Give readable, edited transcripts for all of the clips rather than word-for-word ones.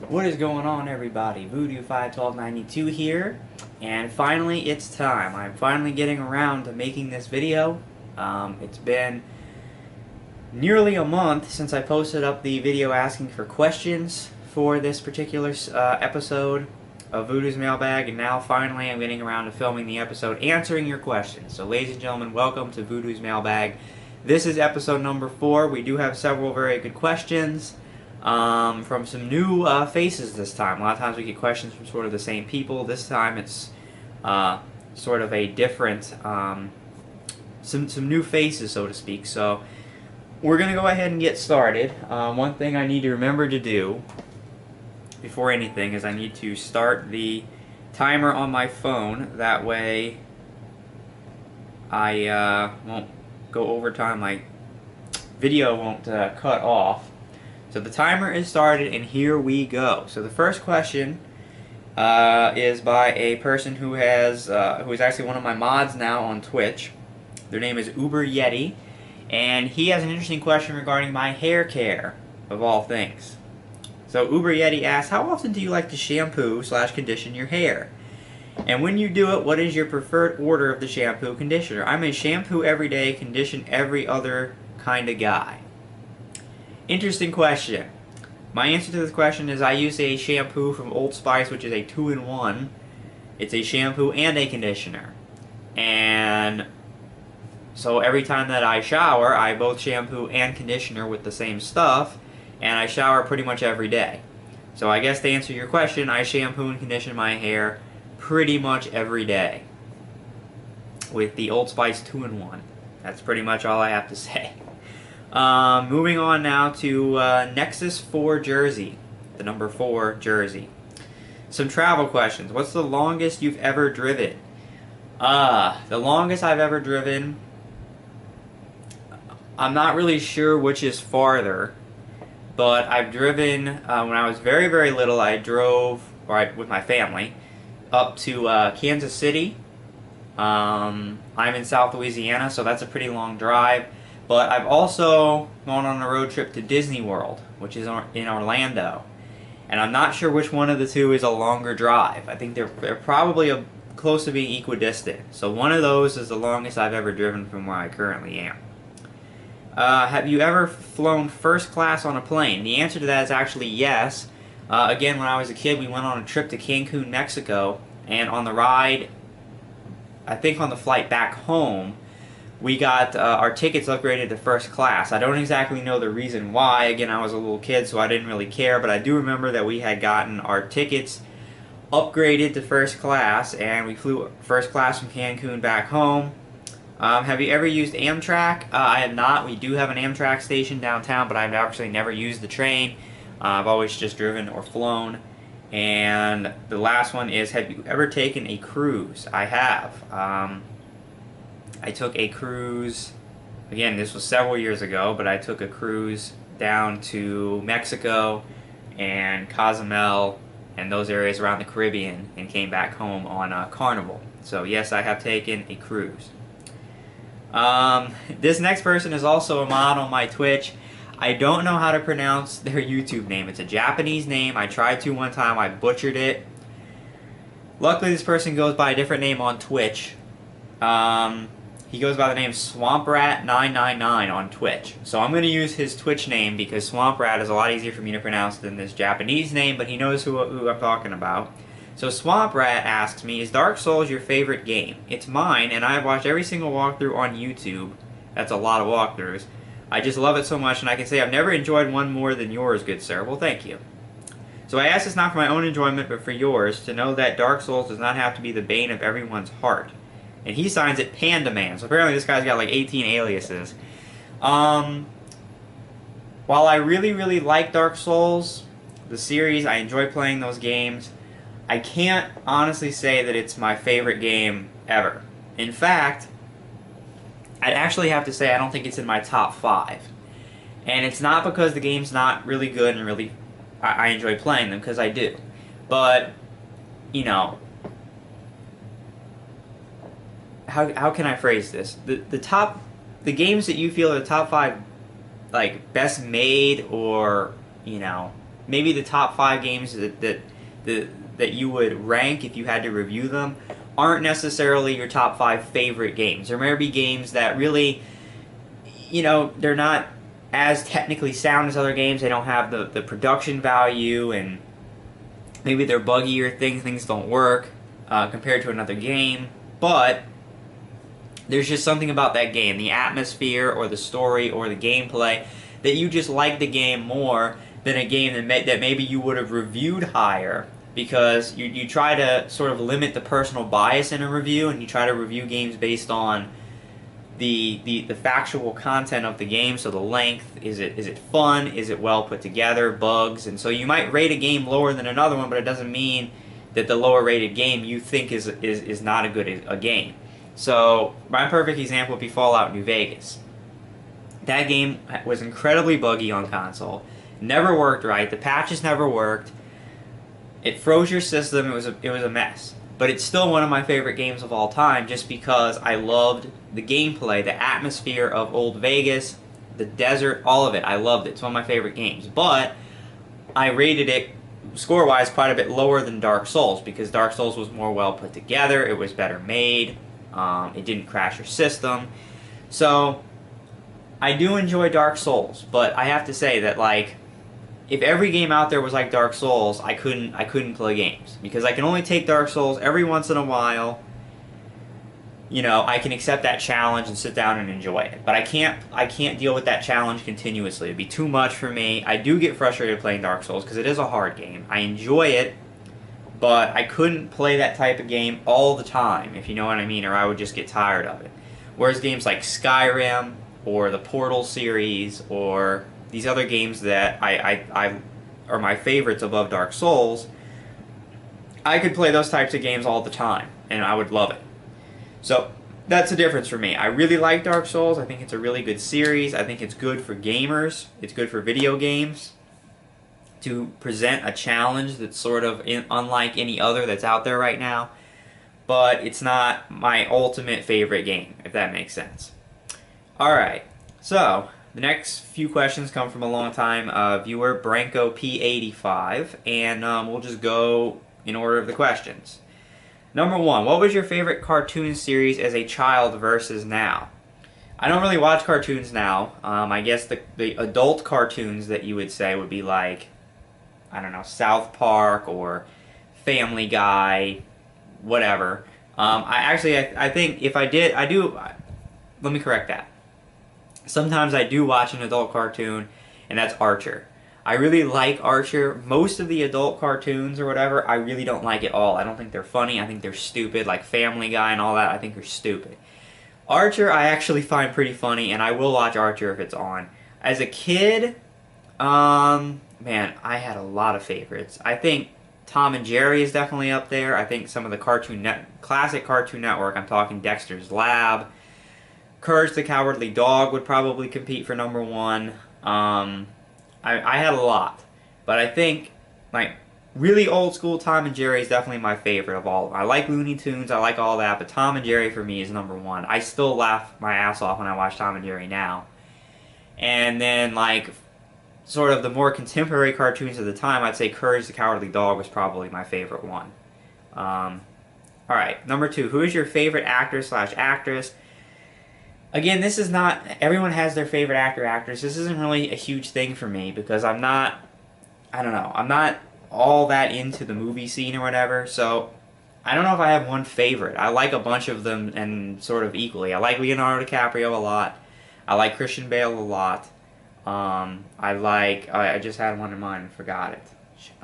What is going on, everybody? Voodoo 51292 here, and finally it's time. I'm finally getting around to making this video. It's been nearly a month since I posted up the video asking for questions for this particular episode of Voodoo's Mailbag, and now finally I'm getting around to filming the episode answering your questions. So ladies and gentlemen, welcome to Voodoo's Mailbag. This is episode number 4. We do have several very good questions. From some new faces this time. A lot of times we get questions from sort of the same people. This time it's sort of a different, some new faces, so to speak. So we're going to go ahead and get started. One thing I need to remember to do before anything is I need to start the timer on my phone. That way I won't go over time. My video won't cut off. So the timer is started, and here we go. So the first question is by a person who is actually one of my mods now on Twitch. Their name is Uber Yeti, and he has an interesting question regarding my hair care, of all things. So Uber Yeti asks, how often do you like to shampoo/condition your hair? And when you do it, what is your preferred order of the shampoo conditioner? I'm a shampoo every day, condition every other kind of guy. Interesting question. My answer to this question is I use a shampoo from Old Spice, which is a 2-in-1. It's a shampoo and a conditioner. And so every time that I shower, I both shampoo and conditioner with the same stuff, and I shower pretty much every day. So I guess to answer your question, I shampoo and condition my hair pretty much every day with the Old Spice 2-in-1. That's pretty much all I have to say. Moving on now to Nexus 4 Jersey, the number 4 Jersey. Some travel questions. What's the longest you've ever driven? The longest I've ever driven, I'm not really sure which is farther, but I've driven, when I was very, very little, I drove, with my family, up to Kansas City. I'm in South Louisiana, so that's a pretty long drive. But I've also gone on a road trip to Disney World, which is in Orlando. And I'm not sure which one of the two is a longer drive. I think they're probably close to being equidistant. So one of those is the longest I've ever driven from where I currently am. Have you ever flown first class on a plane? The answer to that is actually yes. Again, when I was a kid, we went on a trip to Cancun, Mexico. And on the ride, I think on the flight back home, we got our tickets upgraded to first class. I don't exactly know the reason why. Again, I was a little kid, so I didn't really care, but I do remember that we had gotten our tickets upgraded to first class, and we flew first class from Cancun back home. Have you ever used Amtrak? I have not. We do have an Amtrak station downtown, but I've actually never used the train. I've always just driven or flown. And the last one is, have you ever taken a cruise? I have. I took a cruise, again, this was several years ago, but I took a cruise down to Mexico and Cozumel and those areas around the Caribbean and came back home on Carnival. So yes, I have taken a cruise. This next person is also a mod on my Twitch. I don't know how to pronounce their YouTube name. It's a Japanese name. I tried to one time. I butchered it. Luckily, this person goes by a different name on Twitch. He goes by the name SwampRat999 on Twitch. So I'm going to use his Twitch name because SwampRat is a lot easier for me to pronounce than this Japanese name, but he knows who I'm talking about. So SwampRat asks me, is Dark Souls your favorite game? It's mine, and I have watched every single walkthrough on YouTube. That's a lot of walkthroughs. I just love it so much, and I can say I've never enjoyed one more than yours, good sir. Well, thank you. So I ask this not for my own enjoyment, but for yours, to know that Dark Souls does not have to be the bane of everyone's heart. And he signs it Panda Man. So apparently this guy's got like 18 aliases. While I really, really like Dark Souls, the series, I enjoy playing those games, I can't honestly say that it's my favorite game ever. In fact, I'd actually have to say I don't think it's in my top 5. And it's not because the game's not really good and really I enjoy playing them, because I do. But, you know, how can I phrase this? The games that you feel are the top 5, like, best made or, you know, maybe the top 5 games that you would rank if you had to review them aren't necessarily your top 5 favorite games. There may be games that really, they're not as technically sound as other games. They don't have the production value, and maybe they're buggier, things don't work compared to another game. But there's just something about that game, the atmosphere or the story or the gameplay, that you just like the game more than a game that maybe you would have reviewed higher, because you try to sort of limit the personal bias in a review, and you try to review games based on the factual content of the game. So the length, is it fun, is it well put together, bugs, and so you might rate a game lower than another one, but it doesn't mean that the lower rated game you think is not a game. So my perfect example would be Fallout New Vegas. That game was incredibly buggy on console, never worked right, the patches never worked, it froze your system, it was a mess. But it's still one of my favorite games of all time, just because I loved the gameplay, the atmosphere of Old Vegas, the desert, all of it. I loved it. It's one of my favorite games. But I rated it, score-wise, quite a bit lower than Dark Souls, because Dark Souls was more well put together, it was better made, it didn't crash your system. So I do enjoy Dark Souls, but I have to say that, like, if every game out there was like Dark Souls, I couldn't play games, because I can only take Dark Souls every once in a while. I can accept that challenge and sit down and enjoy it, but I can't deal with that challenge continuously. It'd be too much for me. I do get frustrated playing Dark Souls because it is a hard game. I enjoy it, but I couldn't play that type of game all the time, if you know what I mean, or I would just get tired of it. Whereas games like Skyrim or the Portal series or these other games that I are my favorites above Dark Souls, I could play those types of games all the time, and I would love it. So that's the difference for me. I really like Dark Souls. I think it's a really good series. I think it's good for gamers. It's good for video games to present a challenge that's sort of unlike any other that's out there right now. But it's not my ultimate favorite game, if that makes sense. Alright, so the next few questions come from a long-time viewer, Branko P85, and we'll just go in order of the questions. Number 1, what was your favorite cartoon series as a child versus now? I don't really watch cartoons now. I guess the adult cartoons that you would say would be like, I don't know, South Park or Family Guy, whatever. I think if I did, let me correct that. Sometimes I do watch an adult cartoon, and that's Archer. I really like Archer. Most of the adult cartoons or whatever, I really don't like at all. I don't think they're funny. I think they're stupid, like Family Guy and all that. I think they're stupid. Archer, I actually find pretty funny, and I will watch Archer if it's on. As a kid, man, I had a lot of favorites. I think Tom and Jerry is definitely up there. I think some of the classic Cartoon Network, I'm talking Dexter's Lab, Courage the Cowardly Dog would probably compete for number 1. I had a lot, but I think like really old school Tom and Jerry is definitely my favorite of all. I like Looney Tunes, I like all that, but Tom and Jerry for me is number 1. I still laugh my ass off when I watch Tom and Jerry now. And then like sort of the more contemporary cartoons of the time, I'd say Courage the Cowardly Dog was probably my favorite one. Alright, number 2, who is your favorite actor/actress? Again, this is not, everyone has their favorite actor, actress. This isn't really a huge thing for me because I'm not all that into the movie scene or whatever, so I don't know if I have one favorite. I like a bunch of them and sort of equally. I like Leonardo DiCaprio a lot. I like Christian Bale a lot. I just had one in mind and forgot it.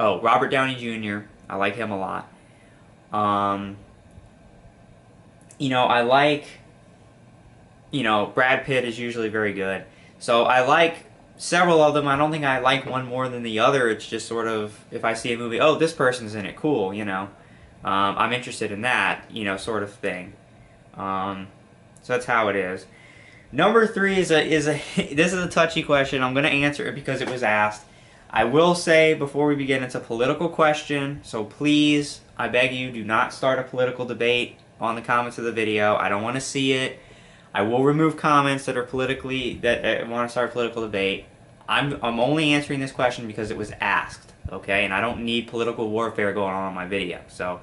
Oh, Robert Downey Jr. I like him a lot. I like... Brad Pitt is usually very good. So I like several of them. I don't think I like one more than the other. It's just sort of, if I see a movie, oh, this person's in it, cool, I'm interested in that, sort of thing. So that's how it is. Number 3 is this is a touchy question. I'm going to answer it because it was asked. I will say before we begin, it's a political question, so please, I beg you, do not start a political debate on the comments of the video. I don't want to see it. I will remove comments that are that want to start a political debate. I'm only answering this question because it was asked, okay? And I don't need political warfare going on my video. So,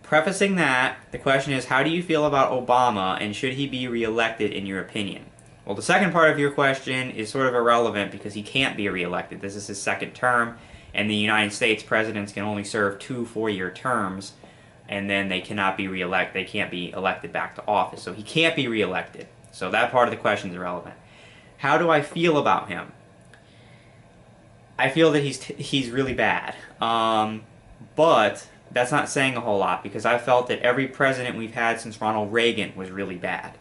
prefacing that, the question is, how do you feel about Obama, and should he be reelected in your opinion? Well, the second part of your question is sort of irrelevant because he can't be reelected. This is his second term, and the United States presidents can only serve 2 4-year terms, and then they cannot be reelected. They can't be elected back to office. So he can't be reelected. So that part of the question is irrelevant. How do I feel about him? I feel that he's really bad. But that's not saying a whole lot because I felt that every president we've had since Ronald Reagan was really bad.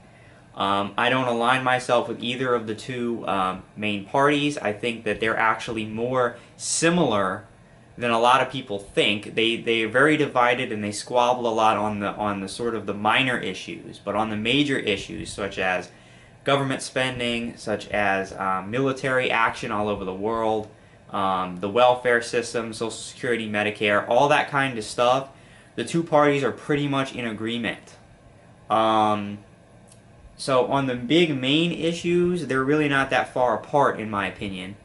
I don't align myself with either of the two main parties. I think that they're actually more similar than a lot of people think. They are very divided and they squabble a lot on the sort of the minor issues, but on the major issues such as government spending, such as military action all over the world, the welfare system, Social Security, Medicare, all that kind of stuff, the two parties are pretty much in agreement. So on the big main issues, they're really not that far apart in my opinion.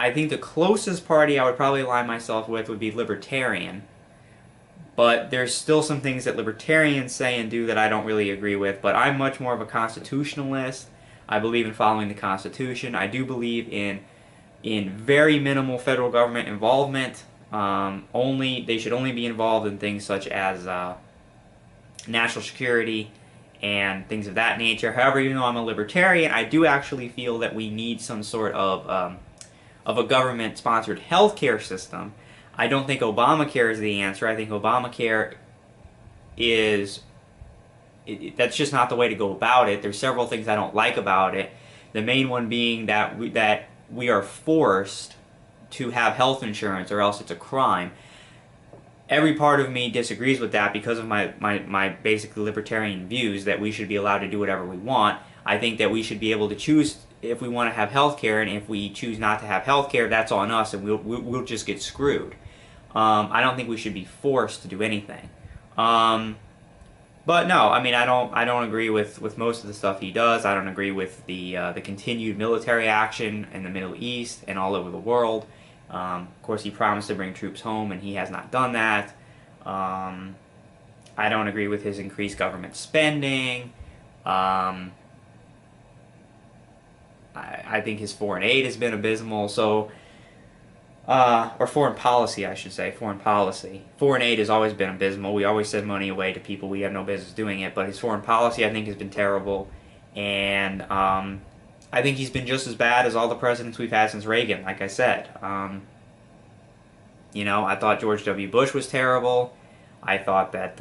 I think the closest party I would probably align myself with would be Libertarian. But there's still some things that Libertarians say and do that I don't really agree with. But I'm much more of a constitutionalist. I believe in following the Constitution. I do believe in very minimal federal government involvement. They should only be involved in things such as national security and things of that nature. However, even though I'm a libertarian, I do actually feel that we need some sort of a government-sponsored healthcare system. I don't think Obamacare is the answer. I think Obamacare is that's just not the way to go about it. There's several things I don't like about it. The main one being that we are forced to have health insurance or else it's a crime. Every part of me disagrees with that because of my basically libertarian views that we should be allowed to do whatever we want. I think that we should be able to choose if we want to have health care, and if we choose not to have health care, that's on us, and we'll just get screwed. I don't think we should be forced to do anything. But no, I mean, I don't agree with most of the stuff he does. I don't agree with the continued military action in the Middle East and all over the world. Of course, he promised to bring troops home, and he has not done that. I don't agree with his increased government spending. I think his foreign aid has been abysmal. So, or foreign policy, I should say, foreign policy. Foreign aid has always been abysmal. We always send money away to people we have no business doing it. But his foreign policy, I think, has been terrible. And I think he's been just as bad as all the presidents we've had since Reagan, like I said. I thought George W. Bush was terrible. I thought that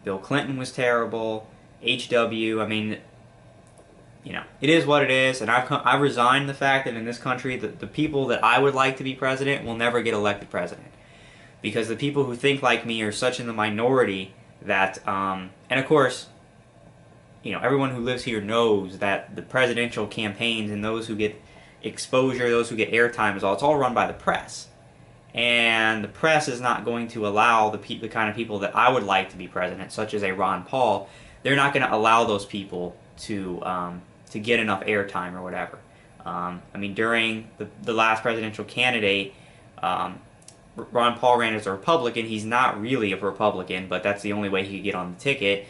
Bill Clinton was terrible. H.W., I mean, it is what it is, and I've resigned the fact that in this country, the people that I would like to be president will never get elected president. Because the people who think like me are such in the minority that, and of course, everyone who lives here knows that the presidential campaigns and those who get exposure, those who get airtime, it's all run by the press. And the press is not going to allow the kind of people that I would like to be president, such as a Ron Paul. They're not going to allow those people to get enough airtime or whatever. I mean, during the last presidential candidate, Ron Paul ran as a Republican. He's not really a Republican, but that's the only way he could get on the ticket.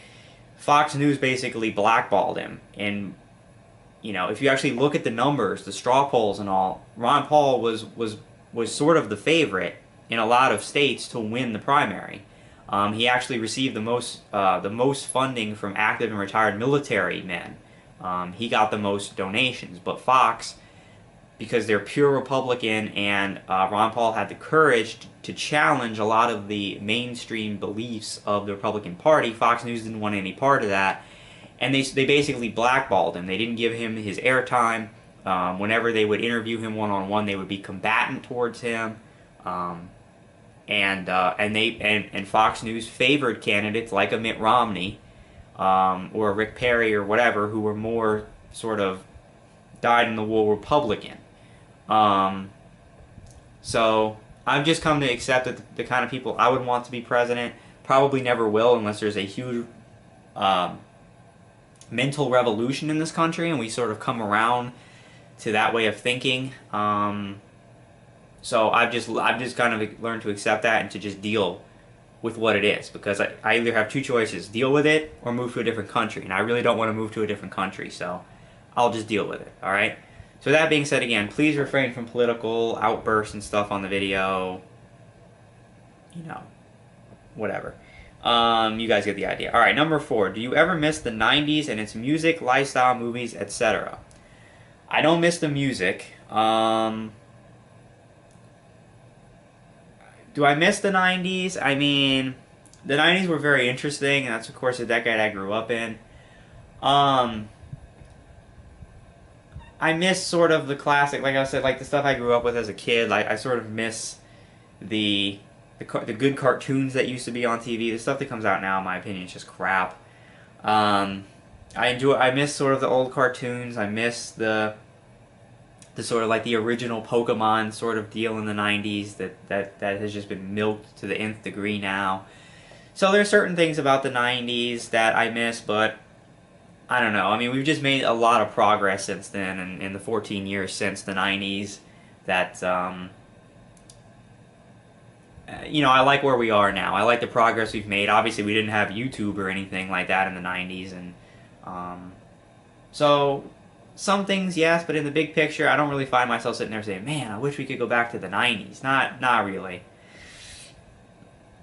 Fox News basically blackballed him. And, if you actually look at the numbers, the straw polls and all, Ron Paul was sort of the favorite in a lot of states to win the primary. He actually received the most funding from active and retired military men. He got the most donations, but Fox, because they're pure Republican, and Ron Paul had the courage to challenge a lot of the mainstream beliefs of the Republican Party, Fox News didn't want any part of that, and they basically blackballed him. They didn't give him his airtime. Whenever they would interview him one-on-one, they would be combatant towards him. And Fox News favored candidates like a Mitt Romney or a Rick Perry or whatever, who were more sort of dyed-in-the-wool Republican. So I've just come to accept that the kind of people I would want to be president probably never will, unless there's a huge mental revolution in this country and we sort of come around to that way of thinking. So I've just kind of learned to accept that and to just deal with what it is, because I either have two choices: deal with it or move to a different country, and I really don't want to move to a different country, so I'll just deal with it. All right. So that being said, again, please refrain from political outbursts and stuff on the video. You know, whatever. You guys get the idea. All right, number 4. Do you ever miss the 90s and its music, lifestyle, movies, etc.? I don't miss the music. Do I miss the 90s? I mean, the 90s were very interesting, and that's, of course, the decade I grew up in. I miss sort of the classic, like I said, like the stuff I grew up with as a kid. Like, I sort of miss the good cartoons that used to be on TV. The stuff that comes out now, in my opinion, is just crap. I miss sort of the old cartoons. I miss the sort of like the original Pokemon sort of deal in the 90s that has just been milked to the nth degree now. So there's certain things about the 90s that I miss, but I don't know. I mean, we've just made a lot of progress since then, and in the 14 years since the 90s that, you know, I like where we are now. I like the progress we've made. Obviously, we didn't have YouTube or anything like that in the 90s, and so some things, yes, but in the big picture, I don't really find myself sitting there saying, man, I wish we could go back to the 90s. Not really.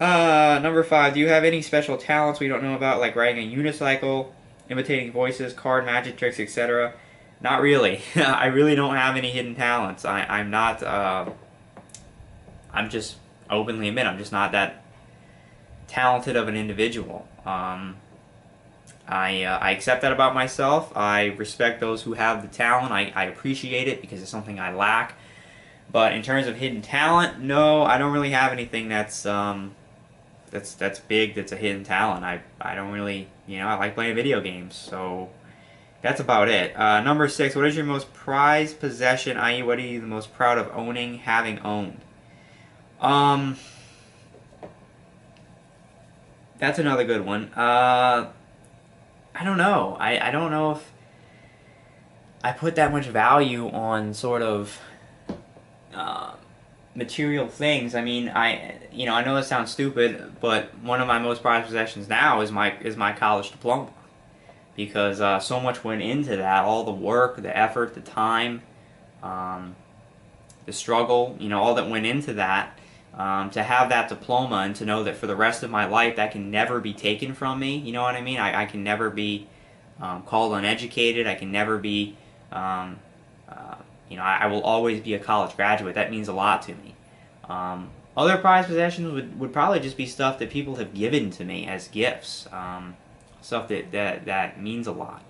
Number 5, do you have any special talents we don't know about, like riding a unicycle, imitating voices, card magic tricks, etc.? Not really. I really don't have any hidden talents. I'm not, I'm just openly admit I'm just not that talented of an individual. I accept that about myself. I respect those who have the talent. I appreciate it because it's something I lack. But in terms of hidden talent, no, I don't really have anything that's big, that's a hidden talent. I don't really, you know, I like playing video games, so that's about it. Number 6, what is your most prized possession, i.e. what are you the most proud of owning, having owned? That's another good one. I don't know. I don't know if I put that much value on sort of material things. I mean, I know it sounds stupid, but one of my most prized possessions now is my college diploma, because so much went into that. All the work, the effort, the time, the struggle. You know, all that went into that. To have that diploma and to know that for the rest of my life that can never be taken from me, you know what I mean? I can never be called uneducated. I can never be, you know, I will always be a college graduate. That means a lot to me. Other prized possessions would probably just be stuff that people have given to me as gifts, stuff that means a lot.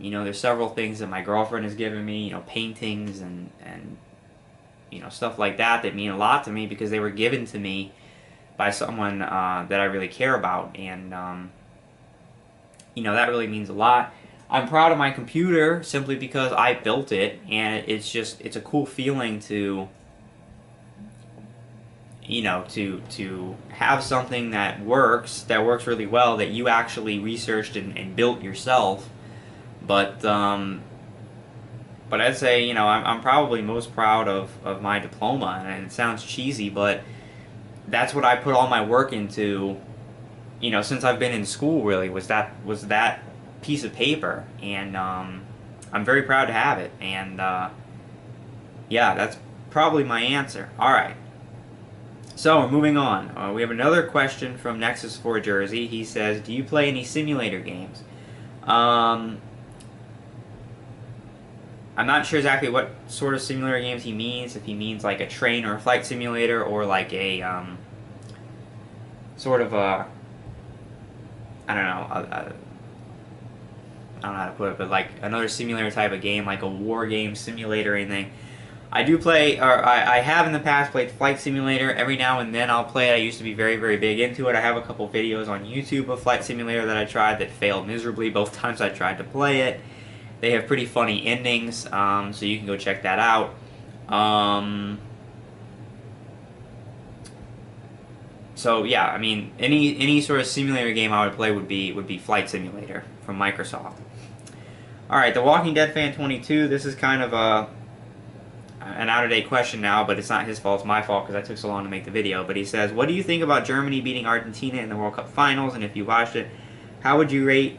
You know, there's several things that my girlfriend has given me, you know, paintings and you know, stuff like that mean a lot to me because they were given to me by someone that I really care about, and you know, that really means a lot. I'm proud of my computer simply because I built it, and it's a cool feeling to, you know, to have something that works really well, that you actually researched and built yourself. But I'd say, you know, I'm probably most proud of my diploma, and it sounds cheesy, but that's what I put all my work into, you know, since I've been in school, really, was that piece of paper, and I'm very proud to have it, and yeah, that's probably my answer. Alright, so we're moving on. We have another question from Nexus 4 Jersey. He says, do you play any simulator games? I'm not sure exactly what sort of simulator games he means, if he means like a train or a flight simulator, or like a, sort of a, I don't know, I don't know how to put it, but like another simulator type of game, like a war game simulator or anything. I do play, or I have in the past played Flight Simulator. Every now and then I'll play it. I used to be very, very big into it. I have a couple videos on YouTube of Flight Simulator that I tried that failed miserably both times I tried to play it. They have pretty funny endings, so you can go check that out. So yeah, I mean, any sort of simulator game I would play would be Flight Simulator from Microsoft. All right, The Walking Dead Fan 22. This is kind of an out-of-date question now, but it's not his fault. It's my fault because I took so long to make the video. But he says, what do you think about Germany beating Argentina in the World Cup Finals? And if you watched it, how would you rate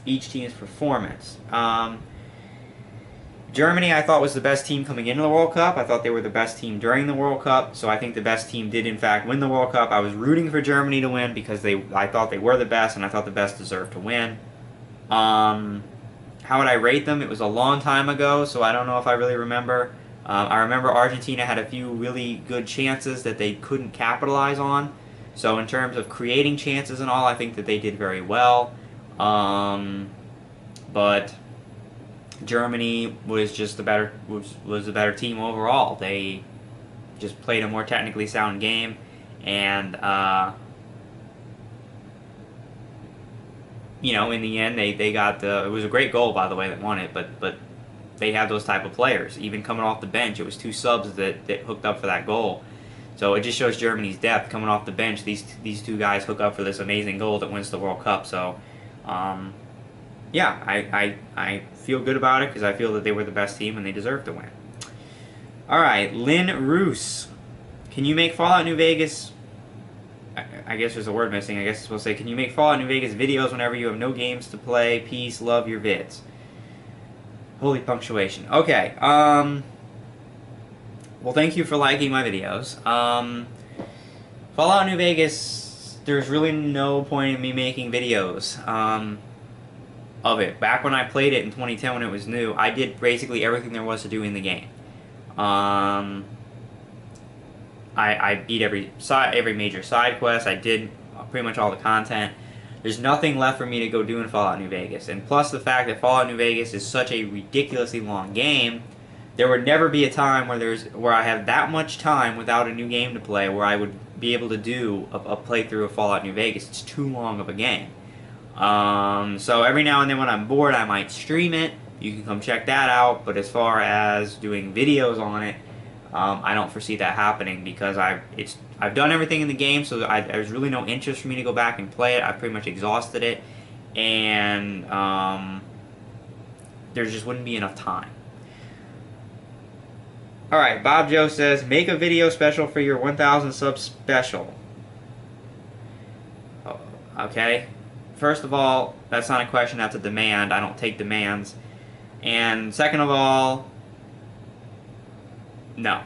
each team's performance? Germany, I thought, was the best team coming into the World Cup. I thought they were the best team during the World Cup, so I think the best team did, in fact, win the World Cup. I was rooting for Germany to win because I thought they were the best, and I thought the best deserved to win. How would I rate them? It was a long time ago, so I don't know if I really remember. I remember Argentina had a few really good chances that they couldn't capitalize on. So in terms of creating chances and all, I think that they did very well. But Germany was just the better team overall. They just played a more technically sound game, and you know, in the end, they got it was a great goal, by the way, that won it. But they have those type of players. Even coming off the bench, it was two subs that hooked up for that goal. So it just shows Germany's depth. Coming off the bench, these two guys hook up for this amazing goal that wins the World Cup. So, yeah, I feel good about it because I feel that they were the best team and they deserve to win. All right, Lynn Roos. Can you make Fallout New Vegas... I guess there's a word missing. I guess it's supposed to say, can you make Fallout New Vegas videos whenever you have no games to play? Peace, love your vids. Holy punctuation. Okay, well, thank you for liking my videos. Fallout New Vegas, there's really no point in me making videos of it. Back when I played it in 2010 when it was new, I did basically everything there was to do in the game. I beat every major side quest. I did pretty much all the content. There's nothing left for me to go do in Fallout New Vegas. And plus the fact that Fallout New Vegas is such a ridiculously long game, there would never be a time where I have that much time without a new game to play where I would be able to do a playthrough of Fallout New Vegas. It's too long of a game. So every now and then when I'm bored, I might stream it. You can come check that out. But as far as doing videos on it, I don't foresee that happening because I've done everything in the game, so there's really no interest for me to go back and play it. I've pretty much exhausted it, and there just wouldn't be enough time. Alright, Bob Joe says, make a video special for your 1,000 sub special. Oh, okay. First of all, that's not a question, that's a demand. I don't take demands. And second of all, no.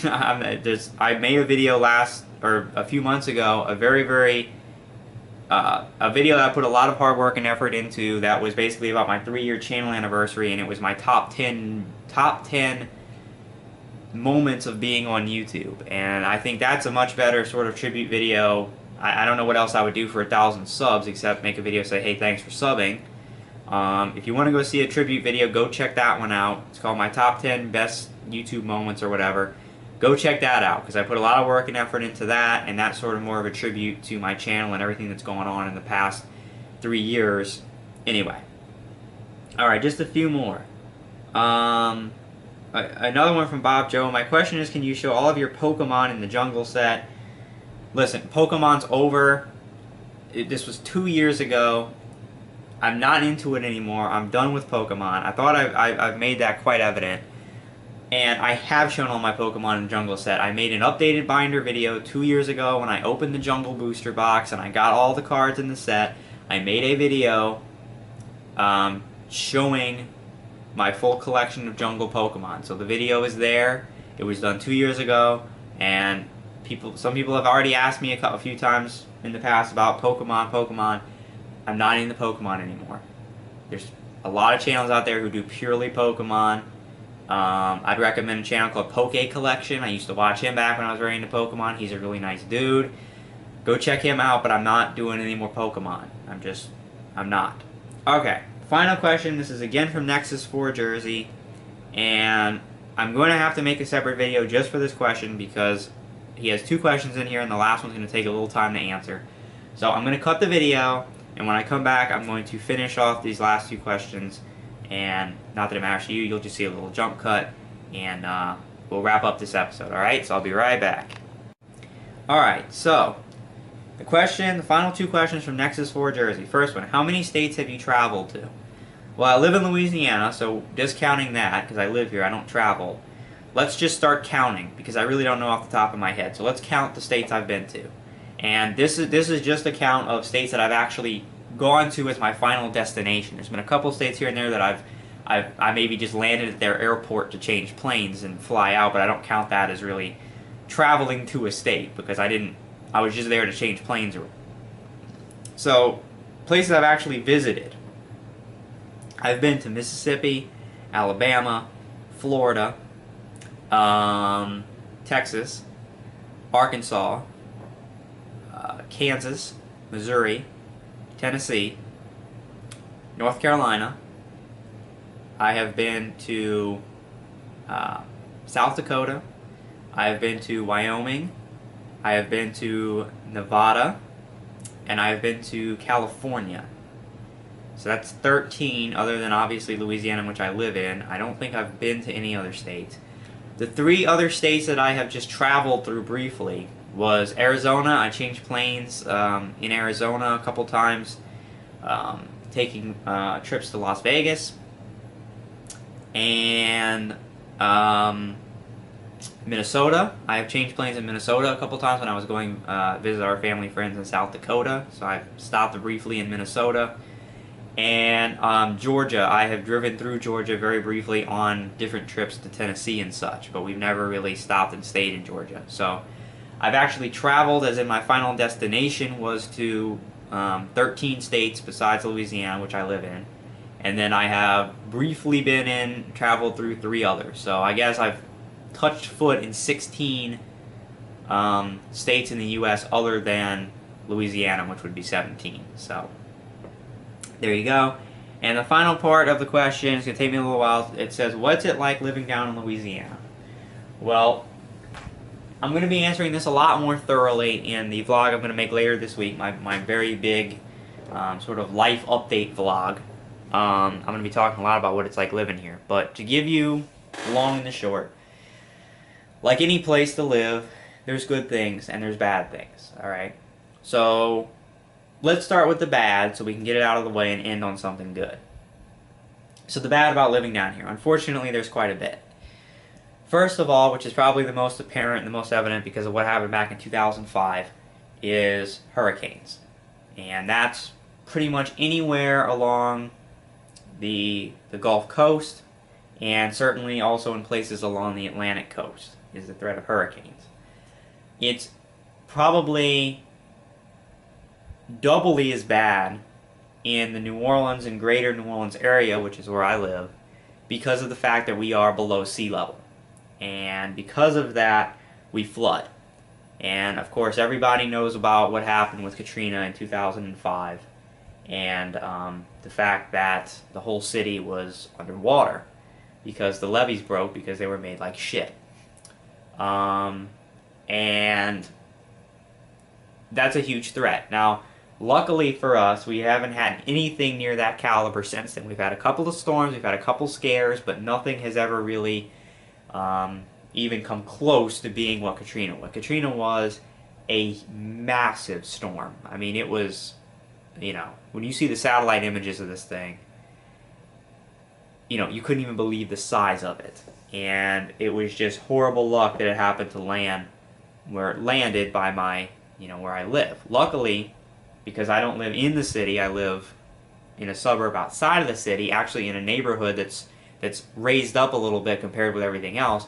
I made a video a few months ago, a video that I put a lot of hard work and effort into that was basically about my 3-year channel anniversary, and it was my top 10 moments of being on YouTube. And I think that's a much better sort of tribute video. I don't know what else I would do for 1,000 subs except make a video say, hey, thanks for subbing. If you want to go see a tribute video, go check that one out. It's called my top 10 best YouTube moments or whatever. Go check that out because I put a lot of work and effort into that, and that's sort of more of a tribute to my channel and everything that's going on in the past 3 years. Anyway. Alright, just a few more. Another one from Bob Joe. My question is, can you show all of your Pokemon in the jungle set? Listen, Pokemon's over. This was 2 years ago. I'm not into it anymore. I'm done with Pokemon. I thought I've made that quite evident. And I have shown all my Pokemon in the jungle set. I made an updated binder video 2 years ago when I opened the jungle booster box and I got all the cards in the set. I made a video showing my full collection of jungle Pokemon. So the video is there. It was done 2 years ago, and some people have already asked me a few times in the past about Pokemon. I'm not into Pokemon anymore. There's a lot of channels out there who do purely Pokemon. I'd recommend a channel called Poke Collection. I used to watch him back when I was very into Pokemon. He's a really nice dude. Go check him out, but I'm not doing any more Pokemon. I'm not. Okay, final question. This is again from Nexus 4 Jersey. And I'm going to have to make a separate video just for this question because he has 2 questions in here and the last one's going to take a little time to answer. So I'm going to cut the video, and when I come back, I'm going to finish off these last 2 questions. And not that it matters to you, you'll just see a little jump cut, and we'll wrap up this episode, alright? So I'll be right back. Alright, so, the final 2 questions from Nexus 4 Jersey. First one, how many states have you traveled to? Well, I live in Louisiana, so discounting that, because I live here, I don't travel. Let's just start counting, because I really don't know off the top of my head. So let's count the states I've been to. And this is just a count of states that I've actually gone to as my final destination. There's been a couple states here and there that I maybe just landed at their airport to change planes and fly out, but I don't count that as really traveling to a state, because I was just there to change planes. So, places I've actually visited. I've been to Mississippi, Alabama, Florida, Texas, Arkansas, Kansas, Missouri, Tennessee, North Carolina. I have been to South Dakota. I have been to Wyoming. I have been to Nevada. And I have been to California. So that's 13, other than obviously Louisiana, which I live in. I don't think I've been to any other states. The 3 other states that I have just traveled through briefly was Arizona. I changed planes in Arizona a couple times, taking trips to Las Vegas. And Minnesota. I have changed planes in Minnesota a couple times when I was going visit our family friends in South Dakota. So I've stopped briefly in Minnesota. And Georgia. I have driven through Georgia very briefly on different trips to Tennessee and such, but we've never really stopped and stayed in Georgia. So I've actually traveled, as in my final destination was to 13 states besides Louisiana, which I live in. And then I have briefly traveled through 3 others. So I guess I've touched foot in 16 states in the U.S. other than Louisiana, which would be 17. So there you go. And the final part of the question is going to take me a little while. It says, what's it like living down in Louisiana? Well, I'm going to be answering this a lot more thoroughly in the vlog I'm going to make later this week, my very big sort of life update vlog. I'm going to be talking a lot about what it's like living here. But to give you the long and the short, like any place to live, there's good things and there's bad things, alright? So, let's start with the bad so we can get it out of the way and end on something good. So the bad about living down here. Unfortunately, there's quite a bit. First of all, which is probably the most apparent and the most evident because of what happened back in 2005, is hurricanes. And that's pretty much anywhere along the Gulf Coast, and certainly also in places along the Atlantic coast is the threat of hurricanes. It's probably doubly as bad in the New Orleans and greater New Orleans area, which is where I live, because of the fact that we are below sea level. And because of that, we flood. And of course, everybody knows about what happened with Katrina in 2005, and the fact that the whole city was underwater because the levees broke because they were made like shit. And that's a huge threat. Now, luckily for us, we haven't had anything near that caliber since then. We've had a couple of storms, we've had a couple scares, but nothing has ever really even come close to being what Katrina was. Katrina was a massive storm. I mean, it was, you know, when you see the satellite images of this thing, you know, you couldn't even believe the size of it. And it was just horrible luck that it happened to land where it landed by my, you know, where I live. Luckily, because I don't live in the city, I live in a suburb outside of the city, actually in a neighborhood that's raised up a little bit compared with everything else.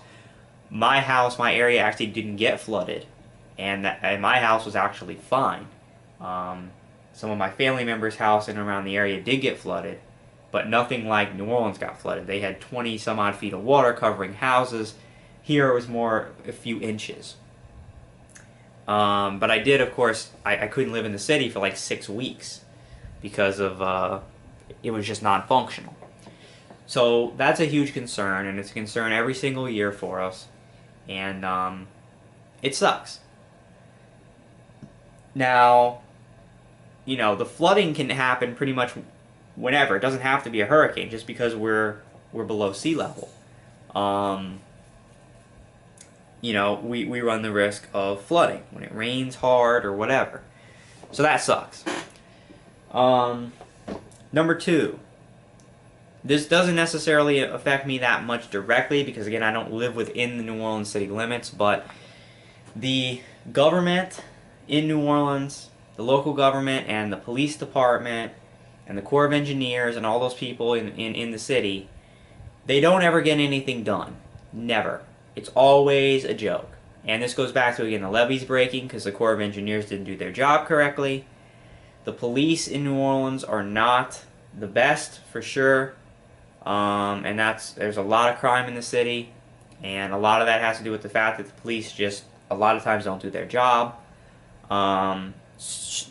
My house, my area actually didn't get flooded, and my house was actually fine. Some of my family members' house in and around the area did get flooded, but nothing like New Orleans got flooded. They had 20 some odd feet of water covering houses. Here it was more a few inches. But I did, of course, I couldn't live in the city for like 6 weeks because of it was just non-functional. So that's a huge concern, and it's a concern every single year for us, and it sucks. Now, you know, the flooding can happen pretty much whenever. It doesn't have to be a hurricane just because we're below sea level. You know, we run the risk of flooding when it rains hard or whatever. So that sucks. Number 2, This doesn't necessarily affect me that much directly because, again, I don't live within the New Orleans city limits, but the government in New Orleans, the local government, and the police department, and the Corps of Engineers, and all those people in the city, they don't ever get anything done. Never. It's always a joke. And this goes back to, again, the levees breaking because the Corps of Engineers didn't do their job correctly. The police in New Orleans are not the best, for sure. And there's a lot of crime in the city, and a lot of that has to do with the fact that the police just a lot of times don't do their job.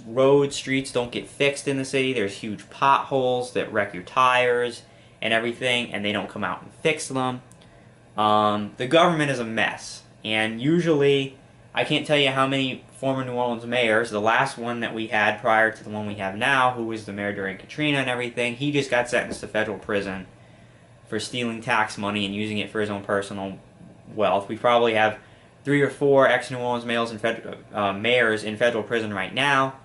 Roads, streets don't get fixed in the city. There's huge potholes that wreck your tires and everything, and they don't come out and fix them. The government is a mess, and usually, I can't tell you how many former New Orleans mayors, the last one that we had prior to the one we have now, who was the mayor during Katrina and everything, he just got sentenced to federal prison for stealing tax money and using it for his own personal wealth. We probably have 3 or 4 ex-New Orleans mayors in federal prison right now.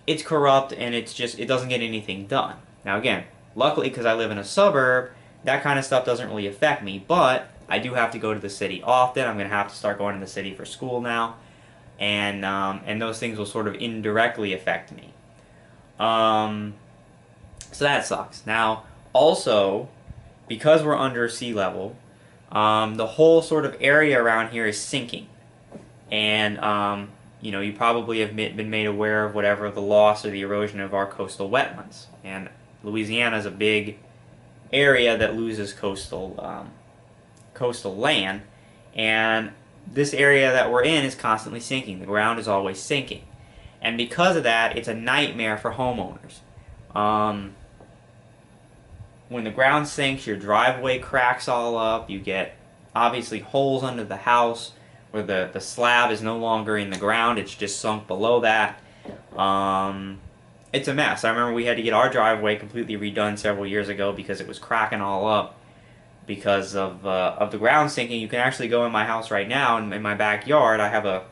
It's corrupt, and it doesn't get anything done. Now again, luckily because I live in a suburb, that kind of stuff doesn't really affect me, but I do have to go to the city often. I'm going to have to start going to the city for school now, and those things will sort of indirectly affect me. So that sucks. Now, also, because we're under sea level, the whole sort of area around here is sinking. And, you probably have been made aware of whatever the loss or the erosion of our coastal wetlands. And Louisiana is a big area that loses coastal land. And this area that we're in is constantly sinking. The ground is always sinking. And because of that, it's a nightmare for homeowners. When the ground sinks, your driveway cracks all up. You get, obviously, holes under the house where the slab is no longer in the ground. It's just sunk below that. It's a mess. I remember we had to get our driveway completely redone several years ago because it was cracking all up because of the ground sinking. You can actually go in my house right now, in my backyard, I have a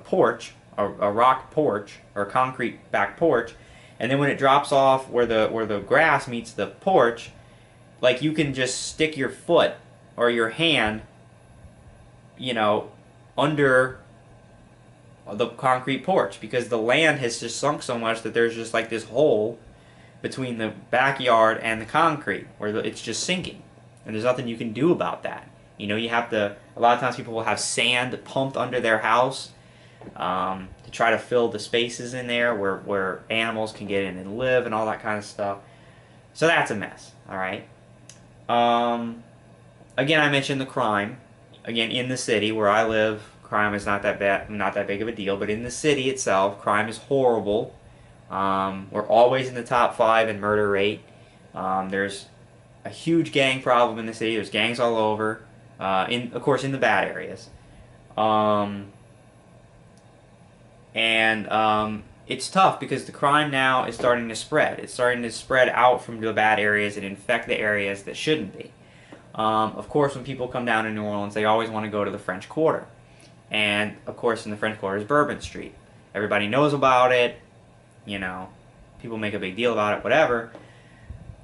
porch, a rock porch, or a concrete back porch, and then when it drops off where the grass meets the porch, like, you can just stick your foot or your hand, under the concrete porch because the land has just sunk so much that there's just like this hole between the backyard and the concrete where it's just sinking, and there's nothing you can do about that. You have to, a lot of times people will have sand pumped under their house to try to fill the spaces in there where animals can get in and live and all that kind of stuff. So that's a mess, alright? Again, I mentioned the crime. Again, in the city where I live, crime is not that big of a deal, but in the city itself, crime is horrible. We're always in the top 5 in murder rate. There's a huge gang problem in the city. There's gangs all over, of course, in the bad areas. It's tough because the crime now is starting to spread. It's starting to spread out from the bad areas and infect the areas that shouldn't be. Of course, when people come down to New Orleans, they always want to go to the French Quarter. And, of course, in the French Quarter is Bourbon Street. Everybody knows about it. People make a big deal about it, whatever.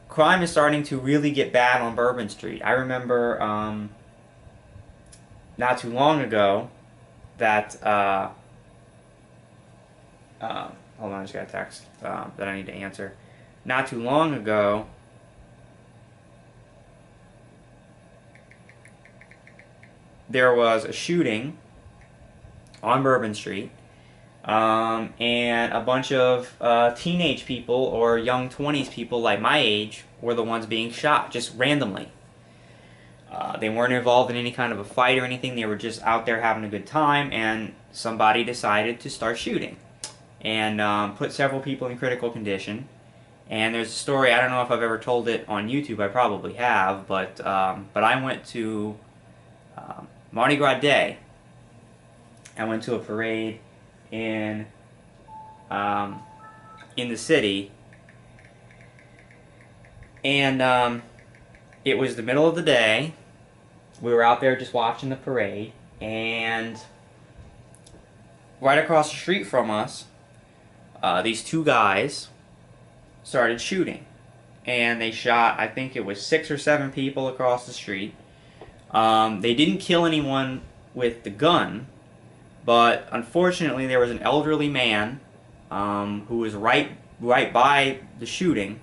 Crime is starting to really get bad on Bourbon Street. I remember not too long ago that... hold on, I just got a text that I need to answer. Not too long ago... there was a shooting on Bourbon Street, and a bunch of teenage people or young 20s people like my age were the ones being shot, just randomly. They weren't involved in any kind of a fight or anything, they were just out there having a good time, and somebody decided to start shooting, and put several people in critical condition. And there's a story, I don't know if I've ever told it on YouTube, I probably have, but I went to... Mardi Gras Day. I went to a parade in the city, and it was the middle of the day. We were out there just watching the parade, and right across the street from us, these 2 guys started shooting. and they shot, I think it was 6 or 7 people across the street. They didn't kill anyone with the gun, but unfortunately there was an elderly man who was right by the shooting,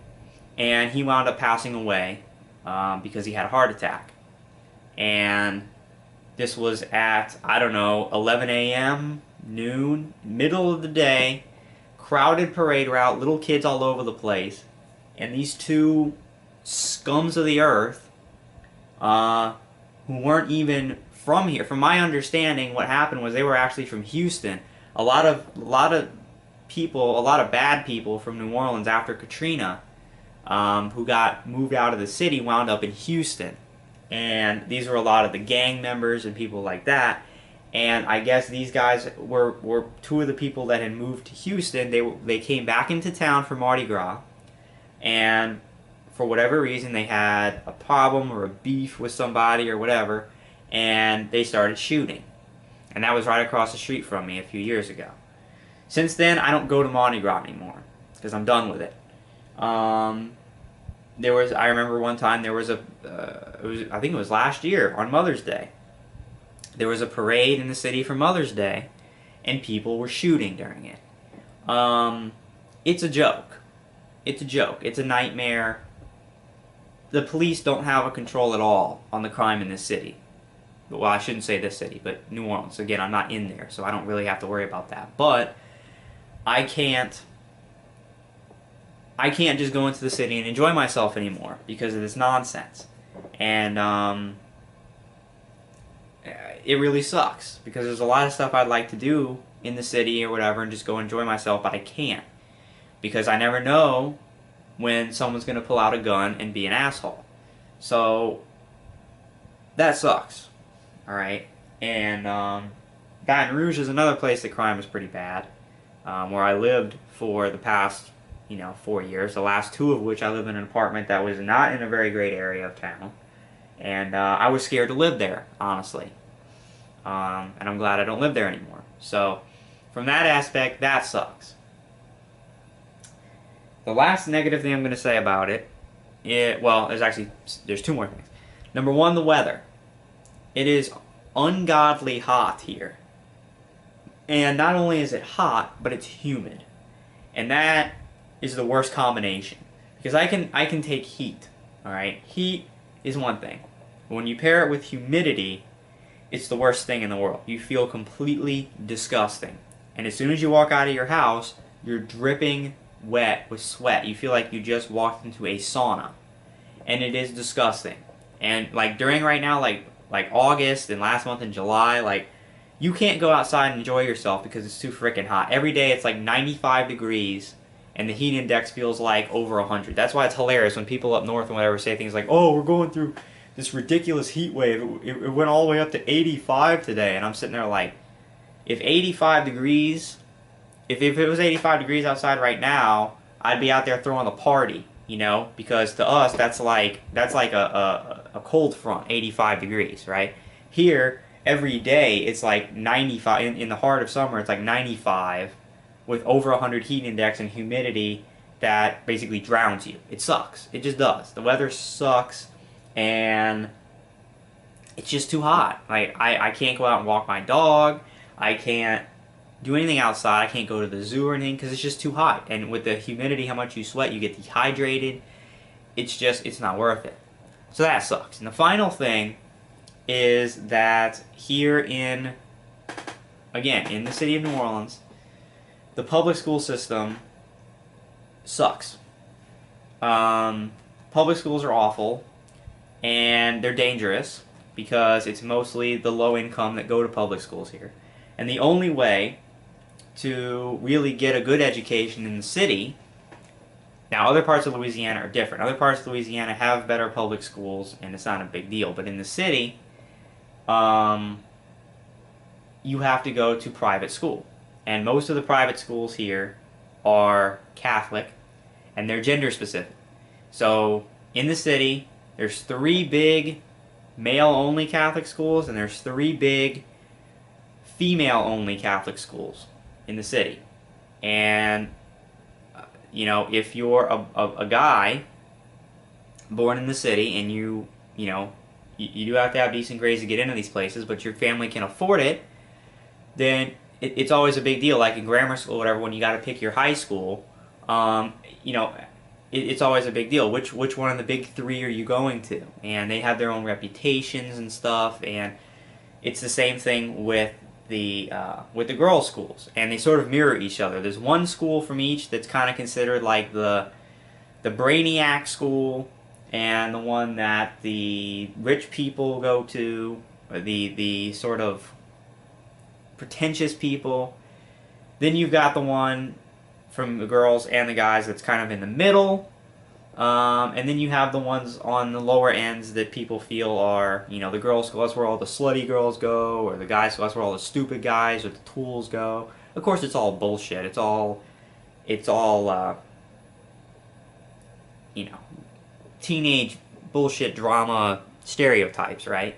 and he wound up passing away because he had a heart attack. And this was at, I don't know, 11 a.m., noon, middle of the day, crowded parade route, little kids all over the place, and these two scums of the earth, who weren't even from here. From my understanding, what happened was they were actually from Houston. A lot of people, a lot of bad people from New Orleans after Katrina, who got moved out of the city, wound up in Houston. And these were a lot of the gang members and people like that. And I guess these guys were two of the people that had moved to Houston. They came back into town for Mardi Gras, and for whatever reason they had a problem or a beef with somebody or whatever, and they started shooting. And that was right across the street from me a few years ago. Since then, I don't go to Mardi Gras anymore because I'm done with it. I remember one time there was I think it was last year on Mother's Day. There was a parade in the city for Mother's Day, and people were shooting during it. It's a joke. It's a joke. It's a nightmare. The police don't have a control at all on the crime in this city. Well, I shouldn't say this city, but New Orleans. Again, I'm not in there, so I don't really have to worry about that. But I can't just go into the city and enjoy myself anymore because of this nonsense. And it really sucks because there's a lot of stuff I'd like to do in the city or whatever and just go enjoy myself, but I can't because I never know when someone's going to pull out a gun and be an asshole. So that sucks. Alright? And Baton Rouge is another place that crime is pretty bad, where I lived for the past 4 years, the last 2 of which I live in an apartment that was not in a very great area of town. And I was scared to live there, honestly. And I'm glad I don't live there anymore. So, from that aspect, that sucks. The last negative thing I'm going to say about it, there's 2 more things. Number 1, the weather. It is ungodly hot here. And not only is it hot, but it's humid. And that is the worst combination. Because I can take heat. Alright? Heat is one thing. But when you pair it with humidity, it's the worst thing in the world. You feel completely disgusting. And as soon as you walk out of your house, you're dripping wet with sweat. You feel like you just walked into a sauna. And it is disgusting. And during right now, like August and last month in July, you can't go outside and enjoy yourself because it's too freaking hot. Every day it's 95 degrees and the heat index feels like over 100. That's why it's hilarious when people up north and whatever say things like, oh, we're going through this ridiculous heat wave. It went all the way up to 85 today. And I'm sitting there like, if 85 degrees, if it was 85 degrees outside right now, I'd be out there throwing a party, because to us that's like a cold front, 85 degrees, right? Here, every day it's like 95, in the heart of summer it's like 95 with over 100 heat index and humidity that basically drowns you. It sucks. It just does. The weather sucks, and it's just too hot. I can't go out and walk my dog. I can't do anything outside. I can't go to the zoo or anything because it's just too hot. And with the humidity, how much you sweat, you get dehydrated. It's not worth it. So that sucks. And the final thing is that here in the city of New Orleans, the public school system sucks. Public schools are awful, and they're dangerous because it's mostly the low income that go to public schools here. And the only way to really get a good education in the city, now other parts of Louisiana are different. Other parts of Louisiana have better public schools, and it's not a big deal. But in the city, you have to go to private school. And most of the private schools here are Catholic, and they're gender specific. So in the city, there's 3 big male-only Catholic schools, and there's 3 big female-only Catholic schools in the city. And if you're a guy born in the city and you know, you do have to have decent grades to get into these places, but your family can afford it, then it's always a big deal. Like in grammar school or whatever, when you got to pick your high school, um, you know, it's always a big deal. Which one of the big three are you going to? And they have their own reputations and stuff, and it's the same thing with the girls' schools, and they sort of mirror each other. There's one school from each that's kind of considered like the brainiac school, and the one that the rich people go to, or the sort of pretentious people. Then you've got the one from the girls and the guys that's kind of in the middle. And then you have the ones on the lower ends that people feel are, you know, the girls' school, that's where all the slutty girls go, or the guys' school, that's where all the stupid guys or the tools go. Of course, it's all bullshit. It's all, you know, teenage bullshit drama stereotypes, right?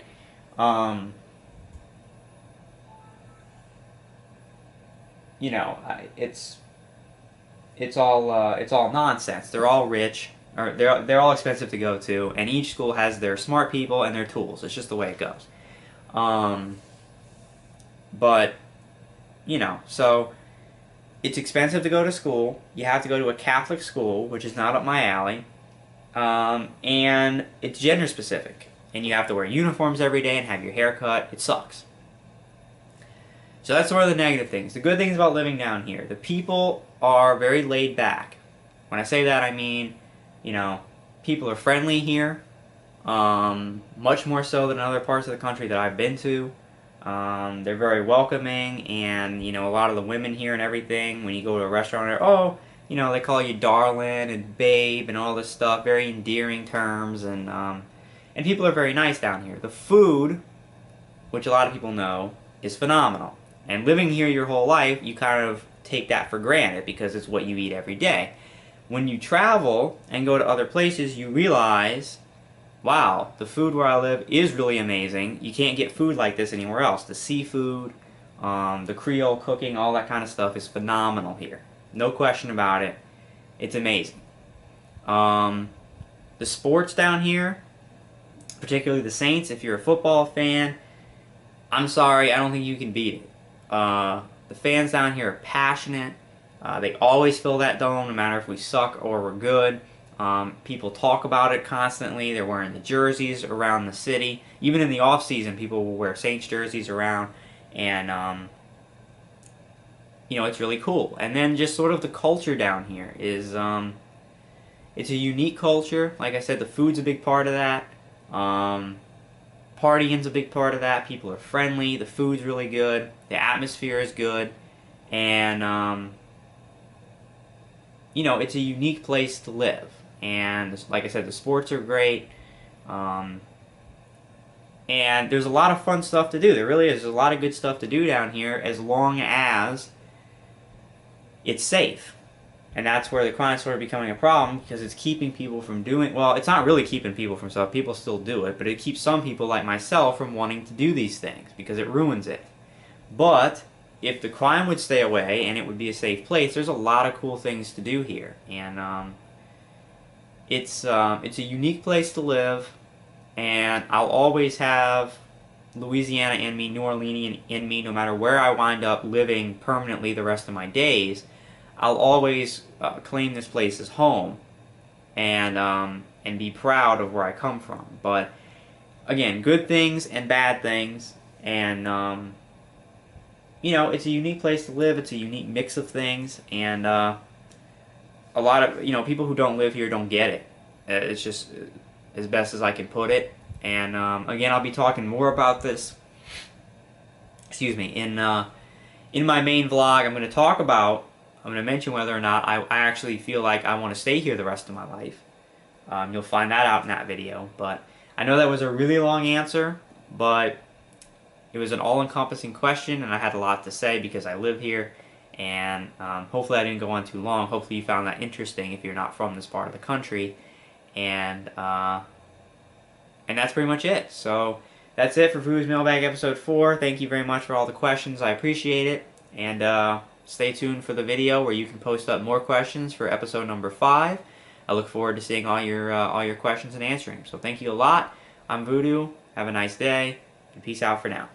You know, it's all nonsense. They're all rich, or they're all expensive to go to, and each school has their smart people and their tools. It's just the way it goes. Um, but you know, so it's expensive to go to school. You have to go to a Catholic school, which is not up my alley, and it's gender specific, and you have to wear uniforms every day and have your hair cut. It sucks. So that's sort of the negative things. The good things about living down here: the people are very laid back. When I say that, I mean, you know, people are friendly here, much more so than other parts of the country that I've been to. They're very welcoming, and you know, a lot of the women here and everything, when you go to a restaurant, oh, you know, they call you darling and babe and all this stuff, very endearing terms, and people are very nice down here. The food, which a lot of people know, is phenomenal. And living here your whole life, you kind of take that for granted because it's what you eat every day. When you travel and go to other places, you realize, wow, the food where I live is really amazing. You can't get food like this anywhere else. The seafood, the Creole cooking, all that kind of stuff is phenomenal here. No question about it. It's amazing. The sports down here, particularly the Saints, if you're a football fan, I'm sorry, I don't think you can beat it. The fans down here are passionate. They always fill that dome, no matter if we suck or we're good. People talk about it constantly. They're wearing the jerseys around the city. Even in the off season, people will wear Saints jerseys around, and you know, it's really cool. And then just sort of the culture down here is, it's a unique culture. Like I said, the food's a big part of that. Partying's a big part of that. People are friendly. The food's really good. The atmosphere is good. And, you know, it's a unique place to live. And, like I said, the sports are great. And there's a lot of fun stuff to do. There really is. There's a lot of good stuff to do down here as long as it's safe. And that's where the crime's sort of becoming a problem, because it's keeping people from doing, well, it's not really keeping people from stuff, people still do it, but it keeps some people like myself from wanting to do these things, because it ruins it. But if the crime would stay away and it would be a safe place, there's a lot of cool things to do here. And it's a unique place to live, and I'll always have Louisiana in me, New Orleans in me, no matter where I wind up living permanently the rest of my days. I'll always claim this place as home, and be proud of where I come from. But again, good things and bad things, and you know, it's a unique place to live. It's a unique mix of things, and a lot of, you know, people who don't live here don't get it. It's just as best as I can put it. And again, I'll be talking more about this. Excuse me, in my main vlog. I'm going to mention whether or not I actually feel like I want to stay here the rest of my life. You'll find that out in that video. But I know that was a really long answer, but it was an all-encompassing question, and I had a lot to say because I live here. And hopefully I didn't go on too long. Hopefully you found that interesting if you're not from this part of the country. And that's pretty much it. So that's it for Voodoo's Mailbag Episode 4. Thank you very much for all the questions. I appreciate it. And stay tuned for the video where you can post up more questions for episode number 5. I look forward to seeing all your questions and answering. So thank you a lot. I'm Voodoo. Have a nice day, and peace out for now.